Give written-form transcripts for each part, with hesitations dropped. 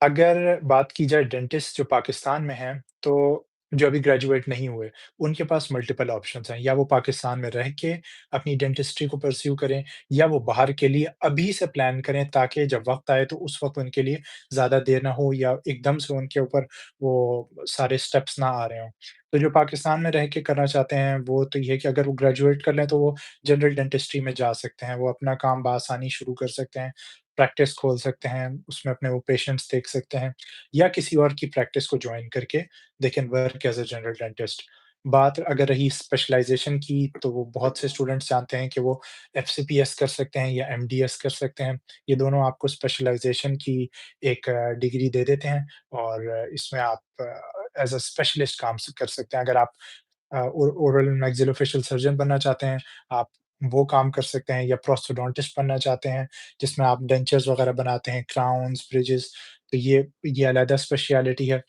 अगर बात की जाए डेंटिस्ट जो पाकिस्तान में हैं, तो जो अभी ग्रेजुएट नहीं हुए, उनके पास मल्टीपल ऑप्शंस हैं। या वो पाकिस्तान में रह के अपनी डेंटिस्ट्री को परस्यू करें या वो बाहर के लिए अभी से प्लान करें ताकि जब वक़्त आए तो उस वक़्त उनके लिए ज़्यादा देर ना हो या एकदम से उनके ऊपर वो सारे स्टेप्स ना आ रहे हों। तो जो पाकिस्तान में रह के करना चाहते हैं, वो तो ये है कि अगर वो ग्रेजुएट कर लें तो वो जनरल डेंटिस्ट्री में जा सकते हैं। वो अपना काम बआसानी शुरू कर सकते हैं, प्रैक्टिस खोल सकते हैं, उसमें अपने वो पेशेंट्स देख सकते हैं या किसी और की प्रैक्टिस को जॉइन करके they can work as a general dentist. बात अगर रही स्पेशलाइज़ेशन की, तो वो बहुत से स्टूडेंट्स जानते हैं कि वो एफसीपीएस कर सकते हैं या एमडीएस कर सकते हैं। ये दोनों आपको स्पेशलाइज़ेशन की एक डिग्री दे देते हैं और इसमें आप एज़ अ स्पेशलिस्ट काम स कर सकते हैं। अगर आप ओरल मैक्सिलोफेशियल सर्जन बनना चाहते हैं, आप वो काम कर सकते हैं या प्रोस्थोडोंटिस्ट बनना चाहते हैं, जिसमें आप डेंचर्स वगैरह बनाते हैं, क्राउन्स, ब्रिजेस, तो ये अलहदा स्पेशलिटी है।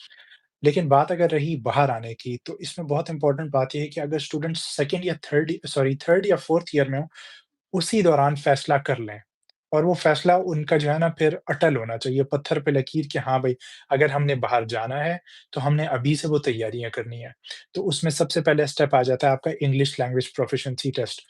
लेकिन बात अगर रही बाहर आने की, तो इसमें बहुत इम्पोर्टेंट बात ये है कि अगर स्टूडेंट 3rd या 4th ईयर में हो, उसी दौरान फैसला कर लें और वो फैसला उनका जो है ना फिर अटल होना चाहिए, पत्थर पे लकीर कि हाँ भई, अगर हमने बाहर जाना है, तो हमने अभी से वो तैयारियाँ करनी है। तो उसमें सबसे पहले स्टेप आ जाता है आपका इंग्लिश लैंग्वेज प्रोफिशिएंसी टेस्ट।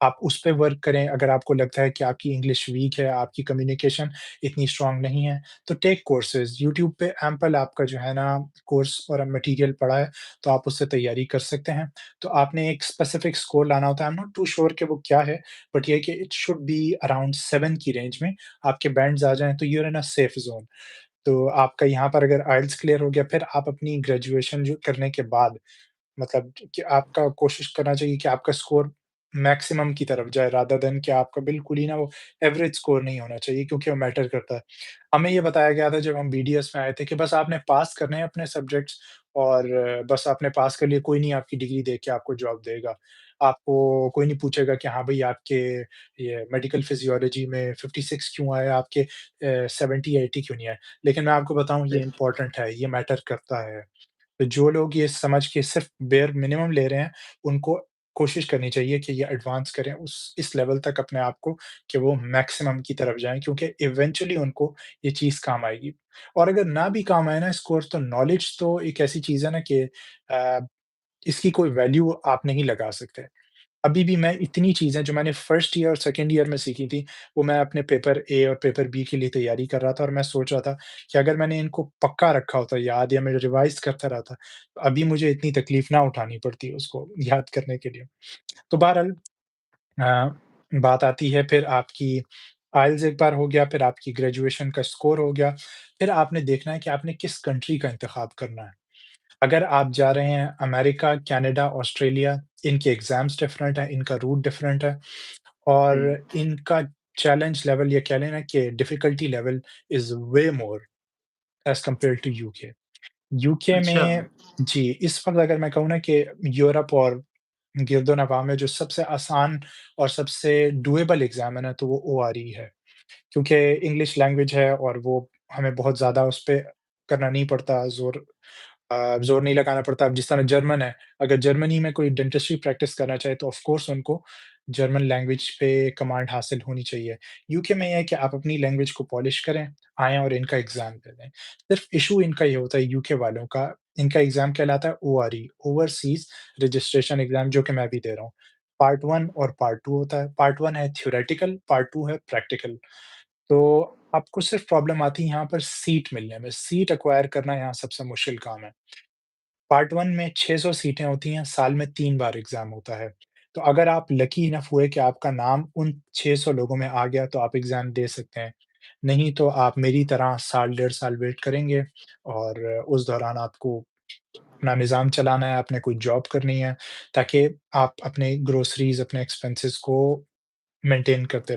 आप उस पे वर्क करें, अगर आपको लगता है कि आपकी इंग्लिश वीक है, आपकी कम्युनिकेशन इतनी स्ट्रॉन्ग नहीं है, तो टेक कोर्सेज़। यूट्यूब पे एम्पल आपका जो है ना कोर्स और मटीरियल पड़ा है, तो आप उससे तैयारी कर सकते हैं। तो आपने एक स्पेसिफिक स्कोर लाना होता है, I am not too sure कि वो क्या है, बट ये है कि इट शुड बी अराउंड 7 की रेंज में आपके बैंड्स आ जाएँ, तो you are in a safe zone. तो आपका यहाँ पर अगर आइल्स क्लियर हो गया, फिर आप अपनी ग्रेजुएशन जो करने के बाद मतलब कि आपका कोशिश करना चाहिए कि आपका स्कोर मैक्सिमम की तरफ जाए रादर देन कि आपका बिल्कुल ही ना वो एवरेज स्कोर नहीं होना चाहिए क्योंकि वो मैटर करता है। हमें ये बताया गया था जब हम बीडीएस में आए थे कि बस आपने पास करने हैं अपने सब्जेक्ट्स और बस आपने पास कर लिया, कोई नहीं आपकी डिग्री देके आपको जॉब देगा। आपको कोई नहीं पूछेगा कि हाँ भई आपके ये मेडिकल फिजियोलॉजी में 56 क्यों आए, आपके 70-80 क्यों नहीं आए? लेकिन मैं आपको बताऊँ ये इम्पोर्टेंट है, ये मैटर करता है। तो जो लोग ये समझ के सिर्फ़ बेयर मिनिमम ले रहे हैं, उनको कोशिश करनी चाहिए कि ये एडवांस करें उस इस लेवल तक अपने आप को कि वो मैक्सिमम की तरफ जाएँ क्योंकि इवेंचुअली उनको ये चीज़ काम आएगी। और अगर ना भी काम आए ना इस कोर्स तो नॉलेज तो एक ऐसी चीज़ है ना कि इसकी कोई वैल्यू आप नहीं लगा सकते। अभी भी मैं इतनी चीज़ें जो मैंने फर्स्ट ईयर और सेकंड ईयर में सीखी थी, वो मैं अपने पेपर ए और पेपर बी के लिए तैयारी कर रहा था और मैं सोच रहा था कि अगर मैंने इनको पक्का रखा होता याद या मैं रिवाइज़ करता रहता, तो अभी मुझे इतनी तकलीफ़ ना उठानी पड़ती उसको याद करने के लिए। तो बहरहाल बात आती है फिर आपकी आइल्स एक बार हो गया, फिर आपकी ग्रेजुएशन का स्कोर हो गया, फिर आपने देखना है कि आपने किस कंट्री का इंतख़ाब करना है। अगर आप जा रहे हैं अमेरिका, कनाडा, ऑस्ट्रेलिया, इनके एग्ज़ाम्स डिफरेंट हैं, इनका रूट डिफरेंट है और हुँ, इनका चैलेंज लेवल या कह लें ना कि difficulty level is way more as compared to UK. UK अच्छा। में जी, इस वक़्त अगर मैं कहूँ ना कि यूरोप और गिर्दो-नवाह में जो सबसे आसान और सबसे डूएबल एग्ज़ाम है ना, तो वो ओआरई है। क्योंकि इंग्लिश लैंग्वेज है और वो हमें बहुत ज़्यादा उस पे करना नहीं पड़ता, ज़ोर नहीं लगाना पड़ता। अब जिस तरह जर्मन है, अगर जर्मनी में कोई डेंटिस्ट्री प्रैक्टिस करना चाहे, तो ऑफ़ कोर्स उनको जर्मन लैंग्वेज पे कमांड हासिल होनी चाहिए। यूके में ये है कि आप अपनी लैंग्वेज को पॉलिश करें, आएँ और इनका एग्ज़ाम दे दें। सिर्फ़ इश्यू इनका ये होता है यूके वालों का, इनका एग्ज़ाम कहलाता है ओआरई, ओवरसीज़ रजिस्ट्रेशन एग्ज़ाम, जो कि मैं भी दे रहा हूँ। पार्ट 1 और पार्ट 2 होता है। पार्ट 1 है थ्योरेटिकल, पार्ट 2 है प्रैक्टिकल। तो आपको सिर्फ़ प्रॉब्लम आती है यहाँ पर सीट मिलने में, सीट एक्वायर करना यहाँ सबसे मुश्किल काम है। पार्ट 1 में 600 सीटें होती हैं, साल में 3 बार एग्ज़ाम होता है। तो अगर आप लकी इनफ हुए कि आपका नाम उन 600 लोगों में आ गया, तो आप एग्ज़ाम दे सकते हैं। नहीं तो आप मेरी तरह साल, डेढ़ साल वेट करेंगे और उस दौरान आपको अपना निज़ाम चलाना है, आपने कोई जॉब करनी है, ताकि आप अपने ग्रोसरीज़, अपने एक्सपेंसेस को मेंटेन करते